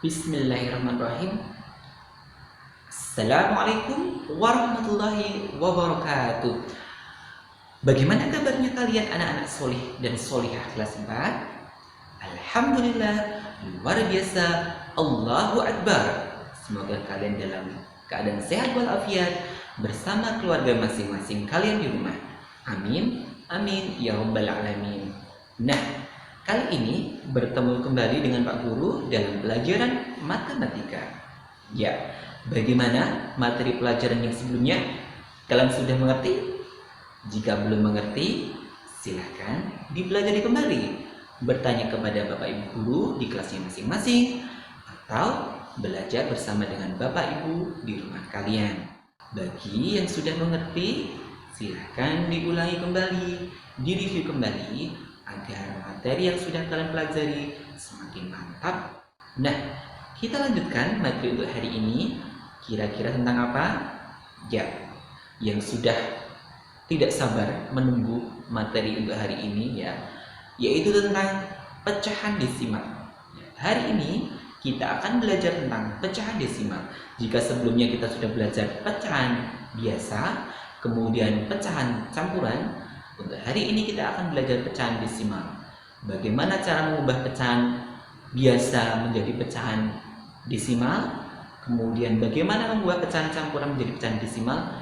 Bismillahirrahmanirrahim. Assalamualaikum warahmatullahi wabarakatuh. Bagaimana kabarnya kalian anak-anak solih dan solihah kelas 4? Alhamdulillah, luar biasa, Allahu Akbar. Semoga kalian dalam keadaan sehat walafiat bersama keluarga masing-masing kalian di rumah. Amin, amin, ya rabbal alamin. Nah, kali ini bertemu kembali dengan Pak Guru dalam pelajaran matematika. Ya, bagaimana materi pelajaran yang sebelumnya? Kalian sudah mengerti? Jika belum mengerti, silahkan dipelajari kembali. Bertanya kepada Bapak Ibu Guru di kelasnya masing-masing, atau belajar bersama dengan Bapak Ibu di rumah kalian. Bagi yang sudah mengerti, silahkan diulangi kembali, direview kembali, agar materi yang sudah kalian pelajari semakin mantap. Nah, kita lanjutkan materi untuk hari ini. Kira-kira tentang apa? Ya, yang sudah tidak sabar menunggu materi untuk hari ini ya, yaitu tentang pecahan desimal. Hari ini kita akan belajar tentang pecahan desimal. Jika sebelumnya kita sudah belajar pecahan biasa, kemudian pecahan campuran, untuk hari ini kita akan belajar pecahan desimal. Bagaimana cara mengubah pecahan biasa menjadi pecahan desimal, kemudian bagaimana mengubah pecahan campuran menjadi pecahan desimal,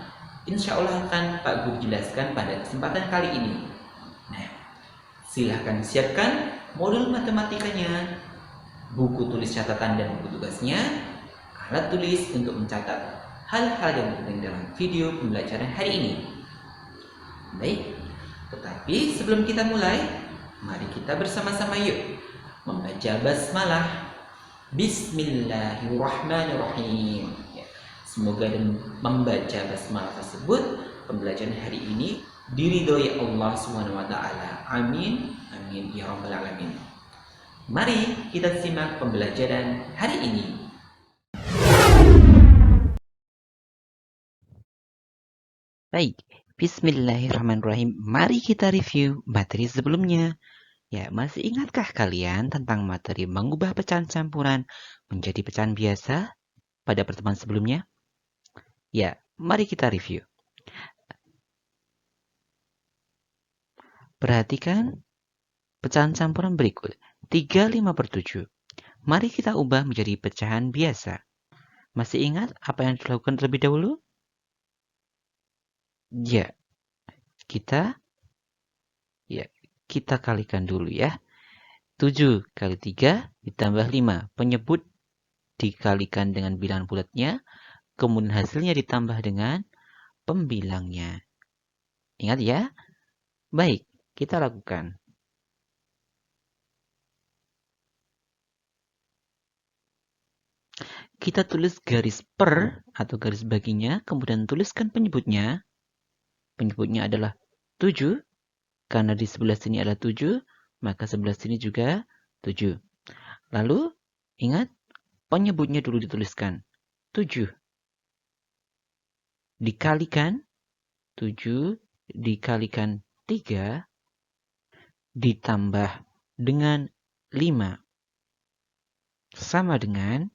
insya Allah akan Pak Guru jelaskan pada kesempatan kali ini. Nah, silahkan siapkan modul matematikanya, buku tulis catatan dan buku tugasnya, alat tulis untuk mencatat hal-hal yang penting dalam video pembelajaran hari ini. Baik, tetapi sebelum kita mulai, mari kita bersama-sama yuk membaca basmalah. Bismillahirrahmanirrahim. Semoga dengan membaca basmalah tersebut, pembelajaran hari ini diridhoi Allah SWT. Amin, amin, ya rabbal alamin. Mari kita simak pembelajaran hari ini. Baik, bismillahirrahmanirrahim. Mari kita review materi sebelumnya. Ya, masih ingatkah kalian tentang materi mengubah pecahan campuran menjadi pecahan biasa pada pertemuan sebelumnya? Ya, mari kita review. Perhatikan pecahan campuran berikut. 3/5/7. Mari kita ubah menjadi pecahan biasa. Masih ingat apa yang dilakukan terlebih dahulu? Ya, kita kalikan dulu ya. 7 kali 3 ditambah 5. Penyebut dikalikan dengan bilangan bulatnya, kemudian hasilnya ditambah dengan pembilangnya. Ingat ya? Baik, kita lakukan. Kita tulis garis per atau garis baginya, kemudian tuliskan penyebutnya. Penyebutnya adalah 7, karena di sebelah sini ada 7, maka sebelah sini juga 7. Lalu, ingat, penyebutnya dulu dituliskan. 7 dikalikan 7 dikalikan 3 ditambah dengan 5 sama dengan,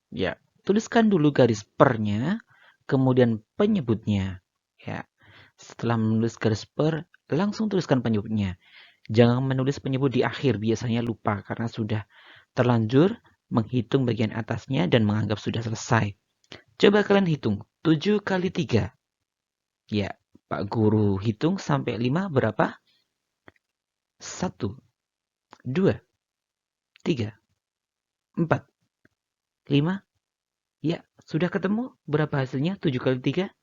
ya, tuliskan dulu garis pernya, kemudian penyebutnya. Ya, setelah menulis garis per, langsung tuliskan penyebutnya. Jangan menulis penyebut di akhir, biasanya lupa karena sudah terlanjur menghitung bagian atasnya dan menganggap sudah selesai. Coba kalian hitung, 7 kali 3. Ya, Pak Guru hitung sampai 5 berapa? 1, 2, 3, 4, 5. Ya, sudah ketemu berapa hasilnya? 7 kali 3?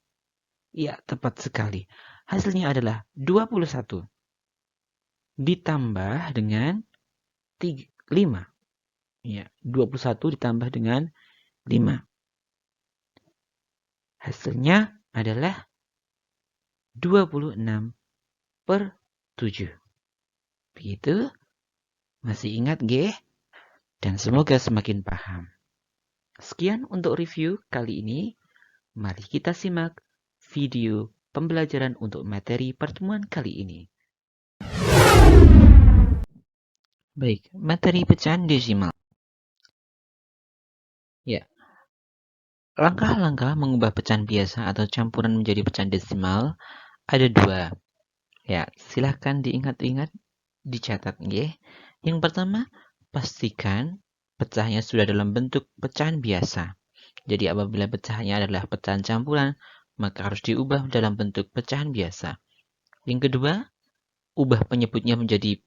Ya, tepat sekali. Hasilnya adalah 21. Ditambah dengan 5. Ya, 21 ditambah dengan 5. Hasilnya adalah 26/7. Begitu? Masih ingat, G? Dan semoga semakin paham. Sekian untuk review kali ini. Mari kita simak video pembelajaran untuk materi pertemuan kali ini. Baik, materi pecahan desimal. Ya, langkah-langkah mengubah pecahan biasa atau campuran menjadi pecahan desimal ada 2. Ya, silahkan diingat-ingat, dicatat nggih. Yang pertama, pastikan pecahannya sudah dalam bentuk pecahan biasa. Jadi apabila pecahannya adalah pecahan campuran, maka harus diubah dalam bentuk pecahan biasa. Yang kedua, ubah penyebutnya menjadi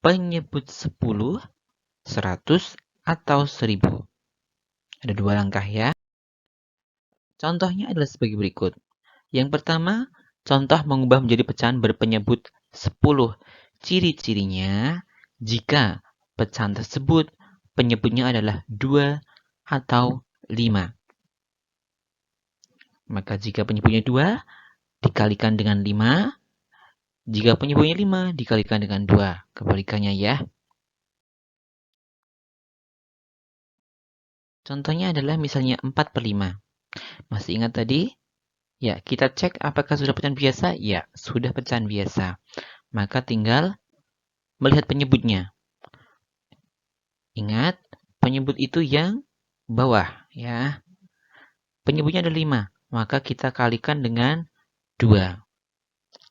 penyebut 10, 100, atau 1000. Ada 2 langkah ya. Contohnya adalah sebagai berikut. Yang pertama, contoh mengubah menjadi pecahan berpenyebut 10. Ciri-cirinya, jika pecahan tersebut penyebutnya adalah 2 atau 5. Maka jika penyebutnya 2, dikalikan dengan 5. Jika penyebutnya 5, dikalikan dengan 2. Kebalikannya ya. Contohnya adalah misalnya 4/5. Masih ingat tadi? Ya, kita cek apakah sudah pecahan biasa? Ya, sudah pecahan biasa. Maka tinggal melihat penyebutnya. Ingat, penyebut itu yang bawah ya. Penyebutnya ada 5, maka kita kalikan dengan 2.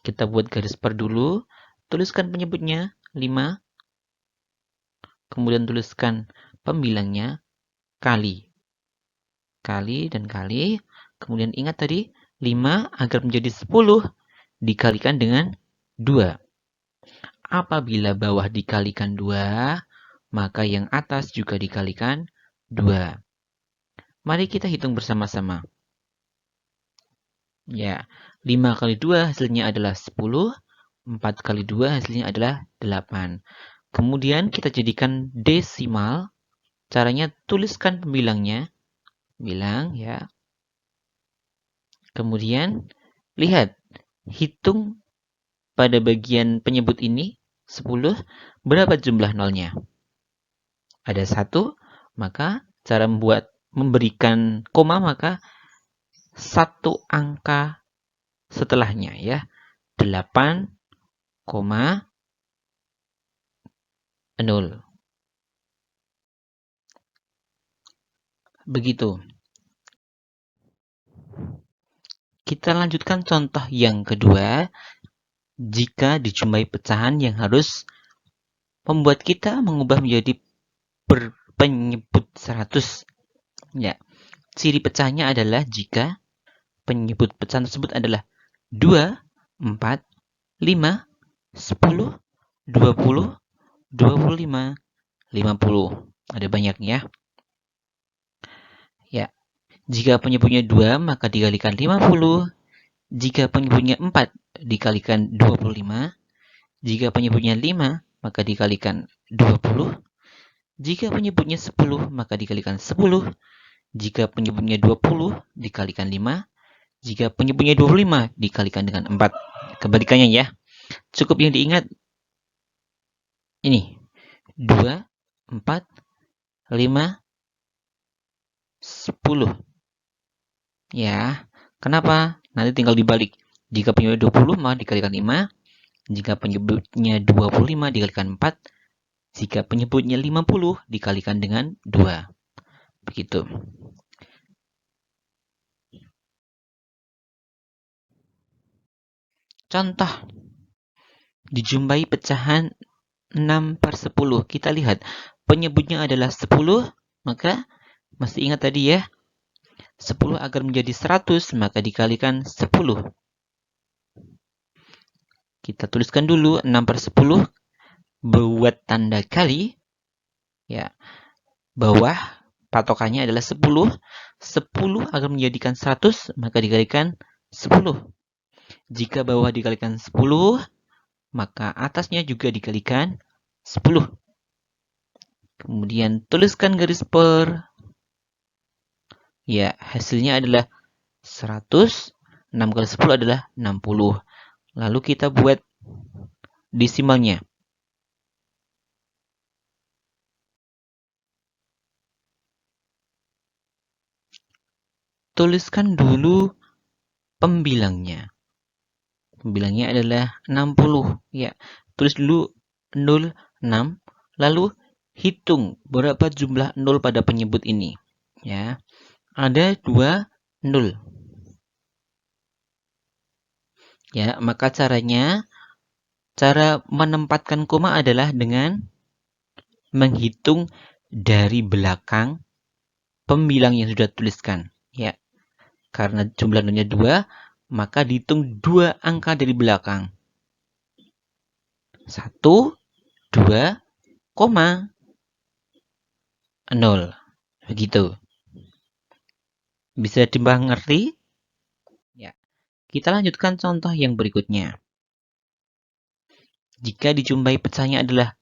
Kita buat garis per dulu, tuliskan penyebutnya 5, kemudian tuliskan pembilangnya kali. Kali dan kali, kemudian ingat tadi 5 agar menjadi 10 dikalikan dengan 2. Apabila bawah dikalikan 2, maka yang atas juga dikalikan 2. Mari kita hitung bersama-sama. Ya, 5 kali 2 hasilnya adalah 10, 4 kali 2 hasilnya adalah 8. Kemudian kita jadikan desimal, caranya tuliskan pembilangnya, bilang ya. Kemudian lihat, hitung pada bagian penyebut ini, 10, berapa jumlah nolnya? Ada 1, maka cara memberikan koma maka 1 angka setelahnya ya. 8,0. Begitu. Kita lanjutkan contoh yang kedua. Jika dijumpai pecahan yang harus membuat kita mengubah menjadi penyebut 100. Ya, ciri pecahnya adalah jika penyebut pecahan tersebut adalah 2, 4, 5, 10, 20, 25, 50. Ada banyaknya. Ya, jika penyebutnya 2, maka dikalikan 50. Jika penyebutnya 4, dikalikan 25. Jika penyebutnya 5, maka dikalikan 20. Jika penyebutnya 10, maka dikalikan 10. Jika penyebutnya 20, dikalikan 5. Jika penyebutnya 25, dikalikan dengan 4. Kebalikannya ya. Cukup yang diingat ini. 2, 4, 5, 10. Ya, kenapa? Nanti tinggal dibalik. Jika penyebutnya 20, maka dikalikan 5. Jika penyebutnya 25, dikalikan 4. Jika penyebutnya 50, dikalikan dengan 2. Begitu. Contoh. Dijumpai pecahan 6/10. Kita lihat, penyebutnya adalah 10, maka masih ingat tadi ya, 10 agar menjadi 100, maka dikalikan 10. Kita tuliskan dulu 6/10, buat tanda kali. Ya, bawah patokannya adalah 10. 10 agar menjadikan 100, maka dikalikan 10. Jika bawah dikalikan 10, maka atasnya juga dikalikan 10. Kemudian tuliskan garis per. Ya, hasilnya adalah 100. 6 kali 10 adalah 60. Lalu kita buat desimalnya. Tuliskan dulu pembilangnya. Pembilangnya adalah 60. Ya, tulis dulu 0, 6, Lalu hitung berapa jumlah 0 pada penyebut ini. Ya, ada 2 0. Ya, maka cara menempatkan koma adalah dengan menghitung dari belakang pembilang yang sudah tuliskan. Ya, karena jumlah nolnya 2, maka dihitung 2 angka dari belakang. 1, 2, 0. Begitu. Bisa dimengerti? Ya. Kita lanjutkan contoh yang berikutnya. Jika dijumpai pecahnya adalah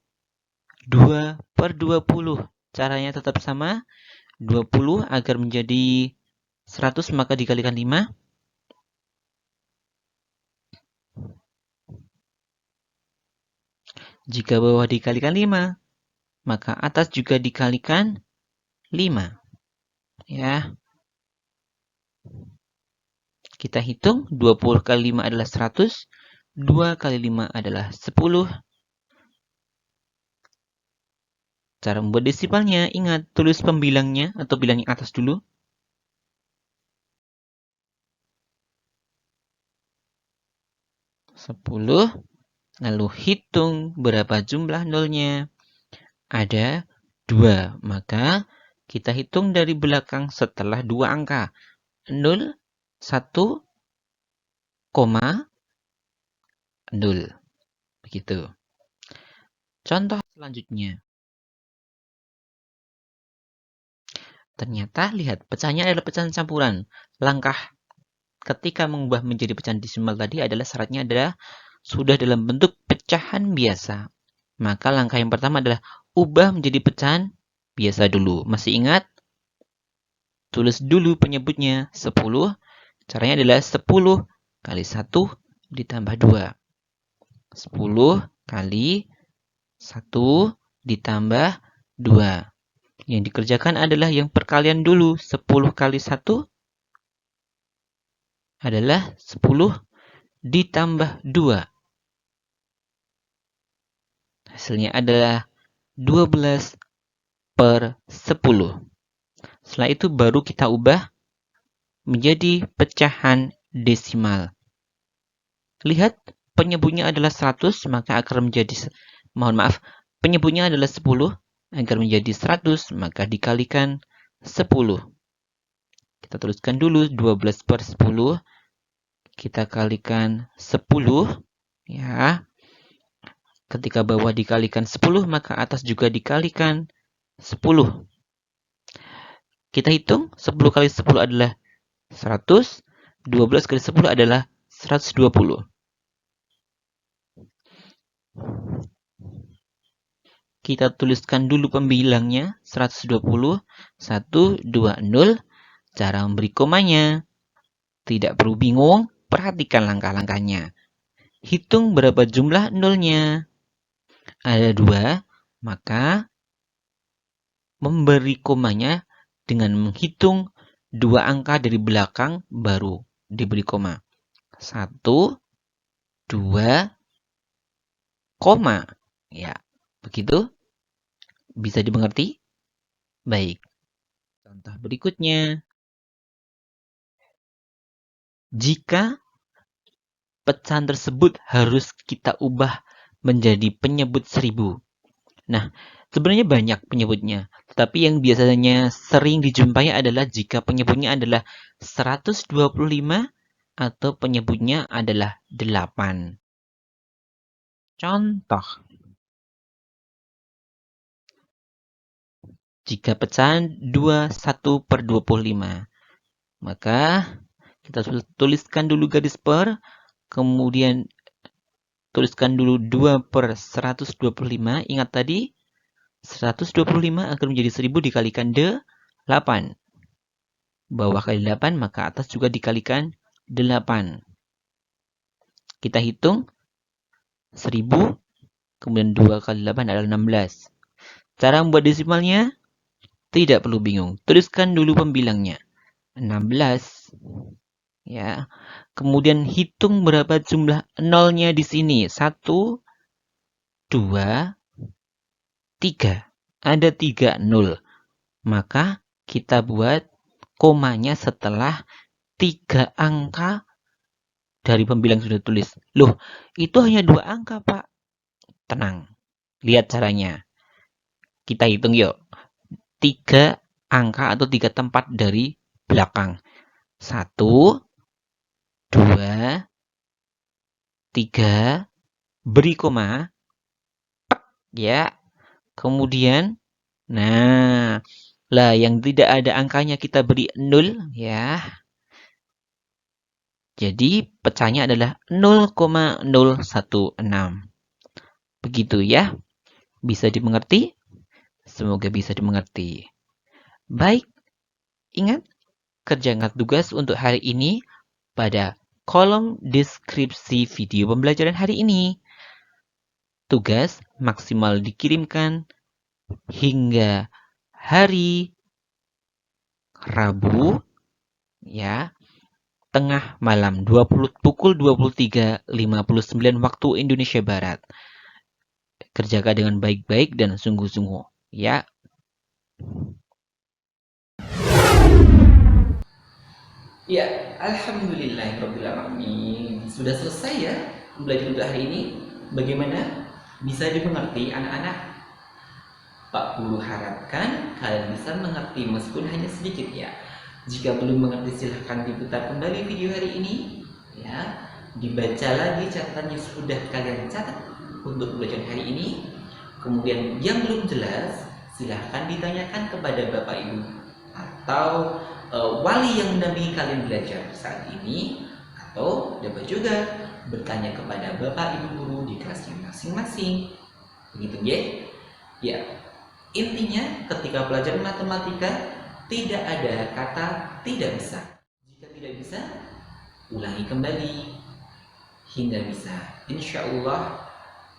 2/20, caranya tetap sama. 20 agar menjadi 100 maka dikalikan 5. Jika bawah dikalikan 5, maka atas juga dikalikan 5. Ya. Kita hitung 20 kali 5 adalah 100, 2 kali 5 adalah 10. Cara membuat desimalnya, ingat tulis pembilangnya atau bilang yang atas dulu. 10, lalu hitung berapa jumlah nolnya. Ada 2, maka kita hitung dari belakang setelah 2 angka. 0, 1, 0. Begitu. Contoh selanjutnya. Ternyata lihat, pecahannya adalah pecahan campuran. Langkah ketika mengubah menjadi pecahan desimal tadi adalah syaratnya adalah sudah dalam bentuk pecahan biasa. Maka langkah yang pertama adalah ubah menjadi pecahan biasa dulu. Masih ingat? Tulis dulu penyebutnya 10. Caranya adalah 10 kali 1 ditambah 2. 10 kali 1 ditambah 2. Yang dikerjakan adalah yang perkalian dulu. 10 kali 1 adalah 10 ditambah 2. Hasilnya adalah 12/10. Setelah itu baru kita ubah menjadi pecahan desimal. Lihat, penyebutnya adalah 100, maka akan menjadi, penyebutnya adalah 10, agar menjadi 100, maka dikalikan 10. Kita tuliskan dulu 12/10. Kita kalikan 10. Ya. Ketika bawah dikalikan 10, maka atas juga dikalikan 10. Kita hitung 10 kali 10 adalah 100. 12 kali 10 adalah 120. Kita tuliskan dulu pembilangnya 120, 1, 2, 0. Cara memberi komanya. Tidak perlu bingung, perhatikan langkah-langkahnya. Hitung berapa jumlah nolnya. Ada 2, maka memberi komanya dengan menghitung 2 angka dari belakang baru diberi koma. 1, 2, koma. Ya, begitu? Bisa dimengerti? Baik. Contoh berikutnya. Jika pecahan tersebut harus kita ubah menjadi penyebut 1000. Nah, sebenarnya banyak penyebutnya. Tetapi yang biasanya sering dijumpai adalah jika penyebutnya adalah 125 atau penyebutnya adalah 8. Contoh. Jika pecahan 21/25, maka kita tuliskan dulu garis per, kemudian tuliskan dulu 2/125. Ingat tadi, 125 akan menjadi 1000 dikalikan 8. Bawah kali 8, maka atas juga dikalikan 8. Kita hitung 1000, kemudian 2 kali 8 adalah 16. Cara membuat desimalnya, tidak perlu bingung. Tuliskan dulu pembilangnya. 16. Ya. Kemudian hitung berapa jumlah nolnya di sini. 1, 2, 3. Ada 3 0. Maka kita buat komanya setelah 3 angka dari pembilang sudah tulis. Loh, itu hanya 2 angka, Pak. Tenang. Lihat caranya. Kita hitung yuk. 3 angka atau 3 tempat dari belakang. 1, 2, 3, beri koma. Ya. Kemudian, nah, lah yang tidak ada angkanya kita beri 0 ya. Jadi pecahnya adalah 0,016. Begitu ya. Bisa dimengerti? Semoga bisa dimengerti. Baik, ingat kerjakan tugas untuk hari ini pada kolom deskripsi video pembelajaran hari ini. Tugas maksimal dikirimkan hingga hari Rabu ya, tengah malam pukul 23.59 waktu Indonesia Barat. Kerjakan dengan baik-baik dan sungguh-sungguh ya. Ya, alhamdulillahirobbilalamin. Sudah selesai ya belajar untuk hari ini. Bagaimana? Bisa dimengerti anak-anak? Pak Guru harapkan kalian bisa mengerti meskipun hanya sedikit ya. Jika belum mengerti silahkan diputar kembali video hari ini ya. Dibaca lagi catatan yang sudah kalian catat untuk belajar hari ini. Kemudian yang belum jelas silahkan ditanyakan kepada Bapak Ibu atau wali yang mendampingi kalian belajar saat ini, atau dapat juga bertanya kepada Bapak Ibu guru di kelasnya masing-masing. Begitu ya? Ya. Intinya ketika belajar matematika tidak ada kata tidak bisa. Jika tidak bisa, ulangi kembali hingga bisa. Insya Allah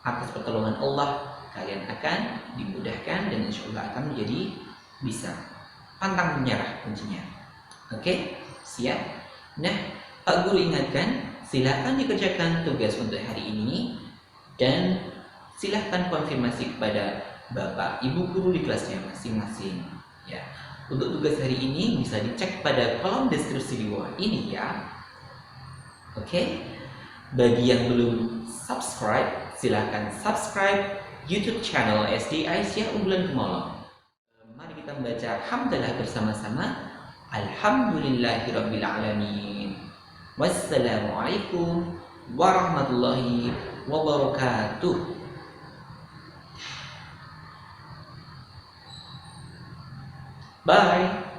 atas pertolongan Allah kalian akan dimudahkan dan insya Allah akan menjadi bisa. Pantang menyerah kuncinya. Oke, siap? Nah, Pak Guru ingatkan, silakan dikerjakan tugas untuk hari ini dan silahkan konfirmasi kepada Bapak Ibu guru di kelasnya masing-masing. Ya, untuk tugas hari ini bisa dicek pada kolom deskripsi di bawah ini ya. Oke, bagi yang belum subscribe, silahkan subscribe YouTube channel SD Aisyah Unggulan Gemolong. Mari kita membaca hamdalah bersama-sama. Alhamdulillahirobbilalamin. Wassalamualaikum warahmatullahi wabarakatuh. Bye.